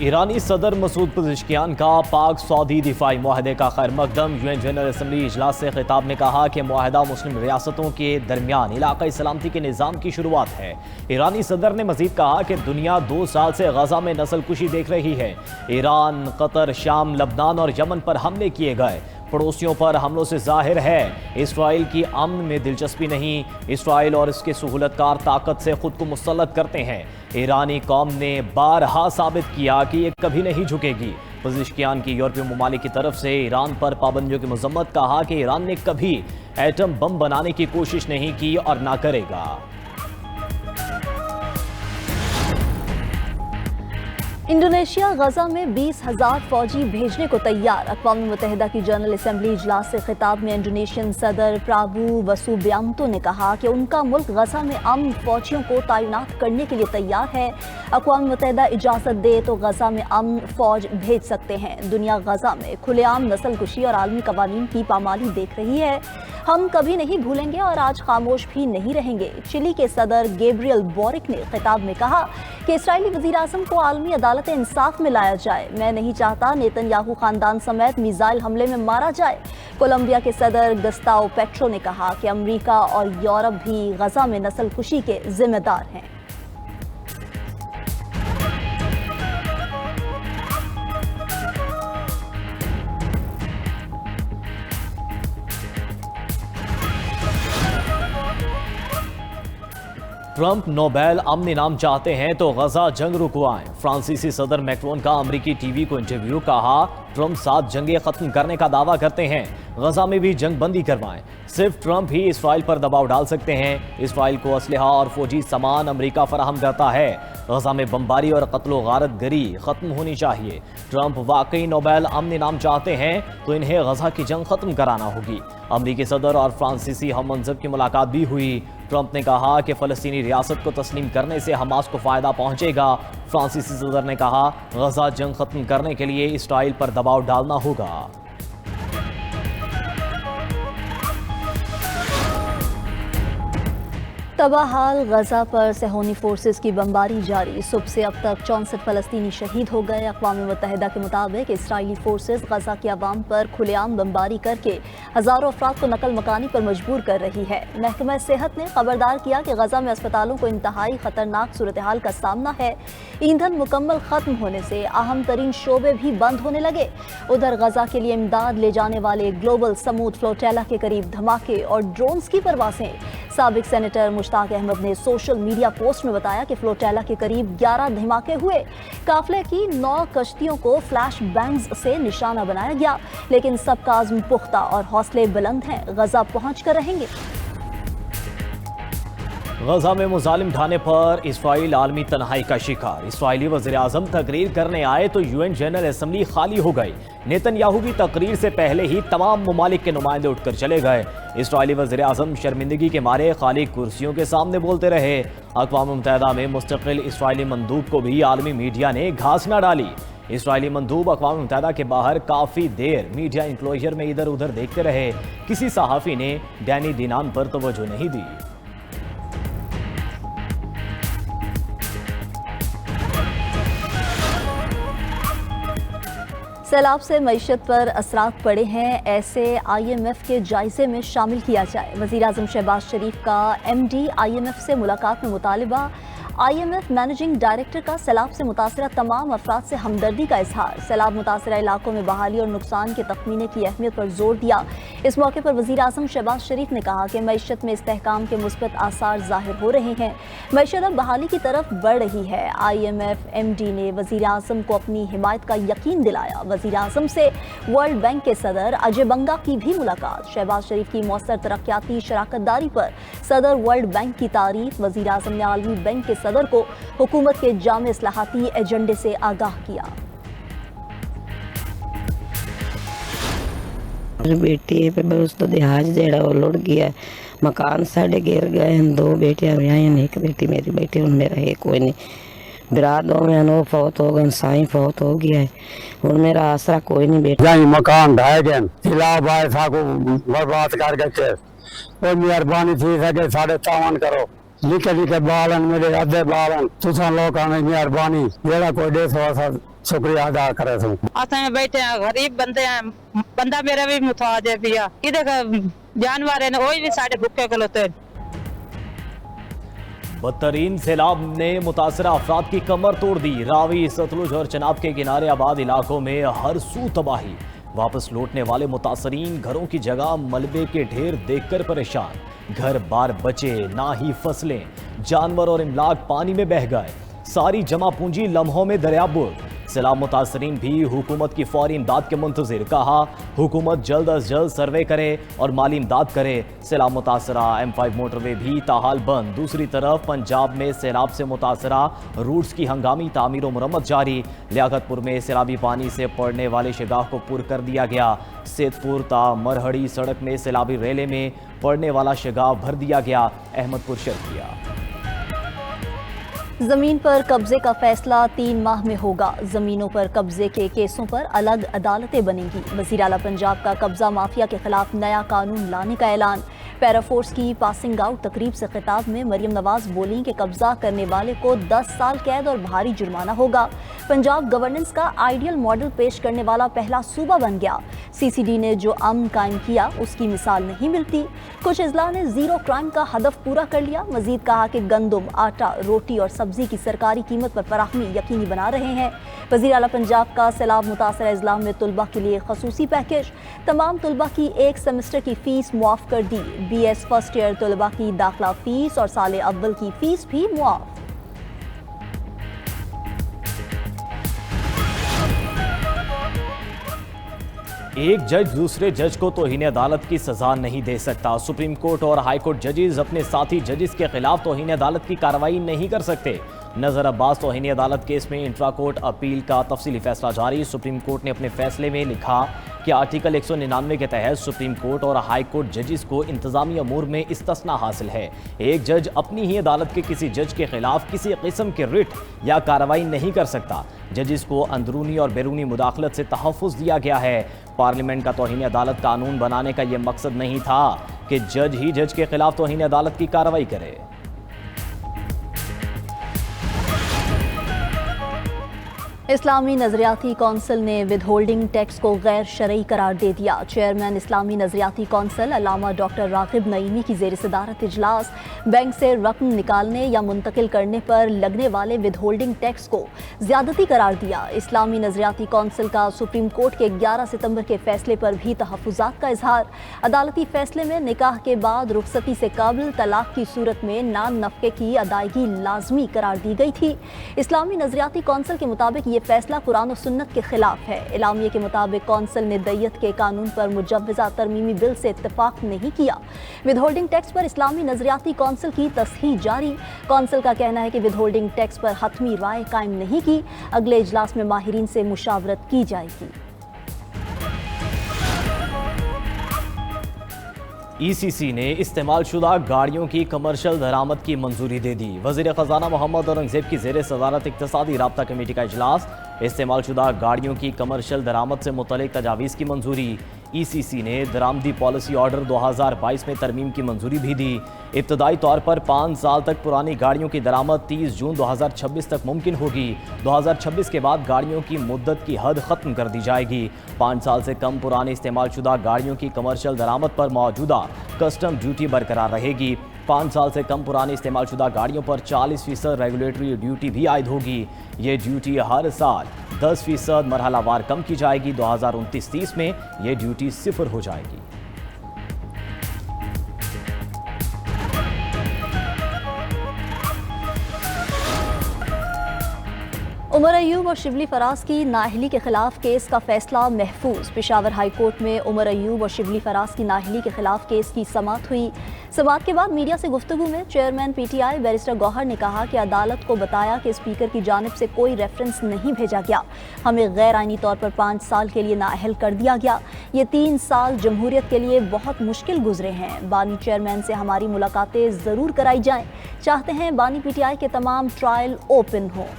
ایرانی صدر Masoud Pezeshkian کا پاک سعودی دفاعی معاہدے کا خیر مقدم۔ UN جنرل اسمبلی اجلاس سے خطاب میں کہا کہ معاہدہ مسلم ریاستوں کے درمیان علاقائی سلامتی کے نظام کی شروعات ہے۔ ایرانی صدر نے مزید کہا کہ دنیا 2 سال سے غزہ میں نسل کشی دیکھ رہی ہے۔ ایران، قطر، شام، لبنان اور یمن پر حملے کیے گئے۔ پڑوسیوں پر حملوں سے ظاہر ہے اسرائیل کی امن میں دلچسپی نہیں۔ اسرائیل اور اس کے سہولت کار طاقت سے خود کو مسلط کرتے ہیں۔ ایرانی قوم نے بارہا ثابت کیا کہ یہ کبھی نہیں جھکے گی۔ پزشکیان کی یورپی ممالک کی طرف سے ایران پر پابندیوں کی مذمت، کہا کہ ایران نے کبھی ایٹم بم بنانے کی کوشش نہیں کی اور نہ کرے گا۔ انڈونیشیا غزہ میں 20,000 فوجی بھیجنے کو تیار۔ اقوام متحدہ کی جنرل اسمبلی اجلاس سے خطاب میں انڈونیشین صدر پرابو وسوبیانتو نے کہا کہ ان کا ملک غزہ میں امن فوجیوں کو تعینات کرنے کے لیے تیار ہے۔ اقوام متحدہ اجازت دے تو غزہ میں امن فوج بھیج سکتے ہیں۔ دنیا غزہ میں کھلے عام نسل کشی اور عالمی قوانین کی پامالی دیکھ رہی ہے۔ ہم کبھی نہیں بھولیں گے اور آج خاموش بھی نہیں رہیں گے۔ چلی کے صدر گیبریل بورک نے خطاب میں کہا کہ اسرائیلی وزیر اعظم کو عالمی عدالت انصاف میں لایا جائے۔ میں نہیں چاہتا نیتن یاہو خاندان سمیت میزائل حملے میں مارا جائے۔ کولمبیا کے صدر گستاو پیٹرو نے کہا کہ امریکہ اور یورپ بھی غزہ میں نسل کشی کے ذمہ دار ہیں۔ ٹرمپ نوبیل امن انعام چاہتے ہیں تو غزہ جنگ رکوائیں۔ فرانسیسی صدر میکرون کا امریکی ٹی وی کو انٹرویو، کہا ٹرمپ 7 جنگیں ختم کرنے کا دعویٰ کرتے ہیں، غزہ میں بھی جنگ بندی کروائیں۔ صرف ٹرمپ ہی اسرائیل پر دباؤ ڈال سکتے ہیں۔ اسرائیل کو اسلحہ اور فوجی سامان امریکہ فراہم کرتا ہے۔ غزہ میں بمباری اور قتل و غارت گری ختم ہونی چاہیے۔ ٹرمپ واقعی نوبیل امن انعام چاہتے ہیں تو انہیں غزہ کی جنگ ختم کرانا ہوگی۔ امریکی صدر اور فرانسیسی ہم منصب کی ملاقات بھی ہوئی۔ ٹرمپ نے کہا کہ فلسطینی ریاست کو تسلیم کرنے سے حماس کو فائدہ پہنچے گا۔ فرانسیسی صدر نے کہا غزہ جنگ ختم کرنے کے لیے اسرائیل پر دباؤ ڈالنا ہوگا۔ تباہ حال غزہ پر صہیونی فورسز کی بمباری جاری۔ صبح سے اب تک 64 فلسطینی شہید ہو گئے۔ اقوام متحدہ کے مطابق اسرائیلی فورسز غزہ کے عوام پر کھلے عام بمباری کر کے ہزاروں افراد کو نقل مکانی پر مجبور کر رہی ہے۔ محکمہ صحت نے خبردار کیا کہ غزہ میں اسپتالوں کو انتہائی خطرناک صورتحال کا سامنا ہے۔ ایندھن مکمل ختم ہونے سے اہم ترین شعبے بھی بند ہونے لگے۔ ادھر غزہ کے لیے امداد لے جانے والے گلوبل سمود فلوٹیلا کے قریب دھماکے اور ڈرونز کی پروازیں۔ سابق سینیٹر مشتاق احمد نے سوشل میڈیا پوسٹ میں بتایا کہ فلوٹیلا کے قریب 11 دھماکے ہوئے۔ قافلے کی 9 کشتیوں کو فلیش بینگز سے نشانہ بنایا گیا، لیکن سب کا عزم پختہ اور حوصلے بلند ہیں۔ غزہ پہنچ کر رہیں گے۔ غزہ میں مظالم ڈھانے پر اسرائیل عالمی تنہائی کا شکار۔ اسرائیلی وزیراعظم تقریر کرنے آئے تو UN جنرل اسمبلی خالی ہو گئی۔ نیتن یاہو کی تقریر سے پہلے ہی تمام ممالک کے نمائندے اٹھ کر چلے گئے۔ اسرائیلی وزیراعظم شرمندگی کے مارے خالی کرسیوں کے سامنے بولتے رہے۔ اقوام متحدہ میں مستقل اسرائیلی مندوب کو بھی عالمی میڈیا نے گھاس نہ ڈالی۔ اسرائیلی مندوب اقوام متحدہ کے باہر کافی دیر میڈیا انکلوژر میں ادھر ادھر دیکھتے رہے۔ کسی صحافی نے ڈینی دینان پر توجہ نہیں دی۔ سیلاب سے معیشت پر اثرات پڑے ہیں، ایسے IMF کے جائزے میں شامل کیا جائے۔ وزیراعظم شہباز شریف کا MD IMF سے ملاقات میں مطالبہ۔ IMF مینیجنگ ڈائریکٹر کا سیلاب سے متاثرہ تمام افراد سے ہمدردی کا اظہار۔ سیلاب متاثرہ علاقوں میں بحالی اور نقصان کے تخمینے کی اہمیت پر زور دیا۔ اس موقع پر وزیراعظم شہباز شریف نے کہا کہ معیشت میں استحکام کے مثبت آثار ظاہر ہو رہے ہیں۔ معیشت اب بحالی کی طرف بڑھ رہی ہے۔ IMF MD نے وزیراعظم کو اپنی حمایت کا یقین دلایا۔ وزیراعظم سے ورلڈ بینک کے صدر اجے بنگا کی بھی ملاقات۔ شہباز شریف کی مؤثر ترقیاتی شراکت داری پر صدر ورلڈ بینک کی تعریف۔ وزیراعظم نے عالمی بینک کے صدر کو حکومت کے جامع اصلاحاتی ایجنڈے سے آگاہ کیا۔ بیٹی ہے پر اس تو دہاج جڑا وہ لڑ گیا، مکان ساڑے گر گئے ہیں، 2 بیٹیاں ہیں، ایک بیٹی میری بیٹی اور میرا ہے کوئی نہیں، براد ہو گئے، وہ فوت ہو گئے، سائیں فوت ہو گیا ہے، اور میرا آسرا کوئی نہیں بیٹا۔ جائیں مکان ڈھائے گئے، علاوہ آئے تھا کو برباد کر گئے، اور مہربانی تھی سکے 53 کرو، لکھے لکھے بالن میرے ادھے بالن، تساں لوگاں نے مہربانی جیڑا کوئی 150 शुक्रिया अदा करे तुम। असें बैठे हैं, गरीब बंदे हैं, बंदा मेरा भी मुताज है पिया कि देख जानवर है वही भी साढ़े भुक्के खलोते हैं। बदतरीन सैलाब ने मुतासरा अफराद की कमर तोड़ दी। रावी, सतलुज और चनाब के किनारे आबाद इलाकों में हर सू तबाही। वापस लौटने वाले मुतासरीन घरों की जगह मलबे के ढेर देखकर परेशान। घर बार बचे ना ही फसलें, जानवर और इमलाक पानी में बह गए। सारी जमा पूंजी लम्हों में दरियाबुर। सैलाब मुतासरीन भी हुकूमत की फौरी इमदाद के मुंतजिर। कहा हुकूमत जल्द अज जल्द सर्वे करे और माली इमदाद करे। सैलाब मुतासरा M5 मोटरवे भी ताहाल बंद। दूसरी तरफ पंजाब में सैलाब से मुतासरा रूट्स की हंगामी तामीर और मुरम्मत जारी। लियाकतपुर में सैलाबी पानी से पड़ने वाले शिगाह को पुर कर दिया गया। सेतपुर ता मरहड़ी सड़क में सैलाबी रेले में पड़ने वाला शिगाह भर दिया गया। अहमदपुर शर्किया। जमीन पर कब्जे का फैसला 3 माह में होगा। जमीनों पर कब्जे के केसों पर अलग अदालतें बनेंगी। वज़ीर आला पंजाब का कब्जा माफिया के खिलाफ नया कानून लाने का ऐलान। पैराफोर्स की पासिंग आउट तकरीब से खिताब में मरियम नवाज बोली कि कब्जा करने वाले को 10 साल कैद और भारी जुर्माना होगा। पंजाब गवर्नेंस का आइडियल मॉडल पेश करने वाला पहला सूबा बन गया। CCD ने जो अमन कायम किया उसकी मिसाल नहीं मिलती। कुछ अजला ने जीरो क्राइम का हदफ पूरा कर लिया। मजीद कहा कि गंदम, आटा, रोटी और सब्जी की सरकारी कीमत पर फराहमी यकीनी बना रहे हैं। वज़ीर आला पंजाब का सैलाब मुतासरा अजला में तुलबा के लिए खसूसी पैकेज। तमाम तुलबा की एक सेमेस्टर की फीस मुआफ कर दी। BS फर्स्ट ईयर तुलबा की दाखिला फीस और साल अव्वल की फीस भी मुआफ। एक जज दूसरे जज को तौहीन अदालत की सजा नहीं दे सकता। सुप्रीम कोर्ट और हाई कोर्ट जजेस अपने साथी जजेस के खिलाफ तौहीन अदालत की कार्रवाई नहीं कर सकते। नजर अब्बास तौहीन अदालत केस में इंट्रा कोर्ट अपील का तफसीली फैसला जारी। सुप्रीम कोर्ट ने अपने फैसले में लिखा कि आर्टिकल 199 के तहत सुप्रीम कोर्ट और हाई कोर्ट जजेस को इंतजामी अमूर में इस्तिस्ना हासिल है। एक जज अपनी ही अदालत के किसी जज के खिलाफ किसी किस्म के रिट या कार्रवाई नहीं कर सकता। जजेस को अंदरूनी और बैरूनी मुदाखलत से तहफ़्फ़ुज़ दिया गया है। पार्लियामेंट का तौहीन अदालत कानून बनाने का यह मकसद नहीं था कि जज ही जज के खिलाफ तौहीन अदालत की कार्रवाई करे। इस्लामी नजरियाती कौंसिल ने विदहोल्डिंग टैक्स को गैर शरई करार दे दिया। चेयरमैन इस्लामी नजरियाती कौंसिल अल्लामा डॉक्टर रागिब नईमी की ज़ेर सदारत इजलास बैंक से रकम निकालने या मुंतकिल करने पर लगने वाले विदहोल्डिंग टैक्स को ज़्यादती करार दिया। इस्लामी नजरियाती कौंसिल का सुप्रीम कोर्ट के 11 सितंबर के फैसले पर भी तहफ़्फ़ुज़ात का इजहार। अदालती फैसले में निकाह के बाद रुखसती से काबिल तलाक की सूरत में नान नफ़क़े की अदायगी लाजमी करार दी गई थी। इस्लामी नजरियाती कौंसिल के मुताबिक ये फैसला कुरान और सुन्नत के खिलाफ है। एलामिये के मुताबिक कौंसिल ने दैयत के कानून पर मुजव्वज़ा तरमीमी बिल से इत्तफाक नहीं किया। विदहोल्डिंग टैक्स पर इस्लामी नजरियाती कौंसिल की तस्हीह जारी। कौंसिल का कहना है कि विदहोल्डिंग टैक्स पर हतमी राय कायम नहीं की। अगले इजलास में माहिरीन से मुशावरत की जाएगी। ECC ने इस्तेमाल शुदा गाड़ियों की कमर्शियल दरामद की मंजूरी दे दी। वज़ीर ख़जाना मोहम्मद औरंगज़ेब की ज़ेर सदारत इक़्तिसादी राब्ता कमेटी का इजलास। इस्तेमाल शुदा गाड़ियों की कमर्शियल दरामद से मुतल्लिक़ तजावीज़ की मंजूरी। ECC ने दरामदी पॉलिसी ऑर्डर 2022 में तरमीम की मंजूरी भी दी। इब्तदाई तौर पर 5 साल तक पुरानी गाड़ियों की दरामद 30 जून 2026 तक मुमकिन होगी। 2026 के बाद गाड़ियों की मुद्दत की हद ख़त्म कर दी जाएगी। 5 साल से कम पुरानी इस्तेमाल शुदा गाड़ियों की कमर्शियल दरामद पर मौजूदा कस्टम ड्यूटी बरकरार रहेगी। 5 साल से कम पुरानी इस्तेमाल शुदा गाड़ियों पर 40% रेगुलेटरी ड्यूटी भी आयद होगी। ये ड्यूटी हर साल 10% मरहलावार कम की जाएगी। 2029-30 में ये ड्यूटी 0 हो जाएगी। उमर अयूब और शिबली फराज की नाअहली के खिलाफ केस का फैसला महफूज। पेशावर हाई कोर्ट में उमर अयूब और शिबली फराज की नाअहली के खिलाफ केस की समाअत हुई। समाअत के बाद मीडिया से गुफ्तगू में चेयरमैन PTI बैरिस्टर गौहर ने कहा कि अदालत को बताया कि स्पीकर की जानिब से कोई रेफरेंस नहीं भेजा गया। हमें गैर आइनी तौर पर 5 साल के लिए नाअहल कर दिया गया। ये 3 साल जमहूरियत के लिए बहुत मुश्किल गुजरे हैं। बानी चेयरमैन से हमारी मुलाकातें ज़रूर कराई जाएँ। चाहते हैं बानी PTI के तमाम ट्रायल ओपन हों।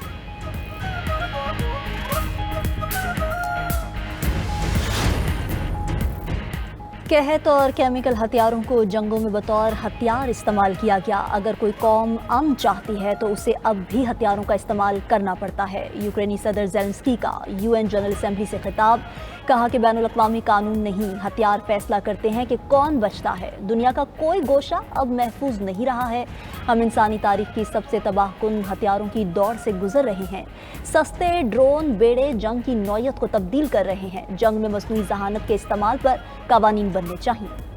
कहत और केमिकल हथियारों को जंगों में बतौर हथियार इस्तेमाल किया गया। अगर कोई कौम अमन चाहती है तो उसे अब भी हथियारों का इस्तेमाल करना पड़ता है। यूक्रेनी सदर ज़ेलेंस्की का यूएन जनरल असेंबली से खिताब, कहा कि बैनुल-अक़वामी कानून नहीं, हथियार फैसला करते हैं कि कौन बचता है। दुनिया का कोई गोशा अब महफूज नहीं रहा है। हम इंसानी तारीख की सबसे तबाहकुन हथियारों की दौड़ से गुजर रहे हैं। सस्ते ड्रोन बेड़े जंग की नौयत को तब्दील कर रहे हैं। जंग में मसनूई जहानत के इस्तेमाल पर कवानीन बनने चाहिए।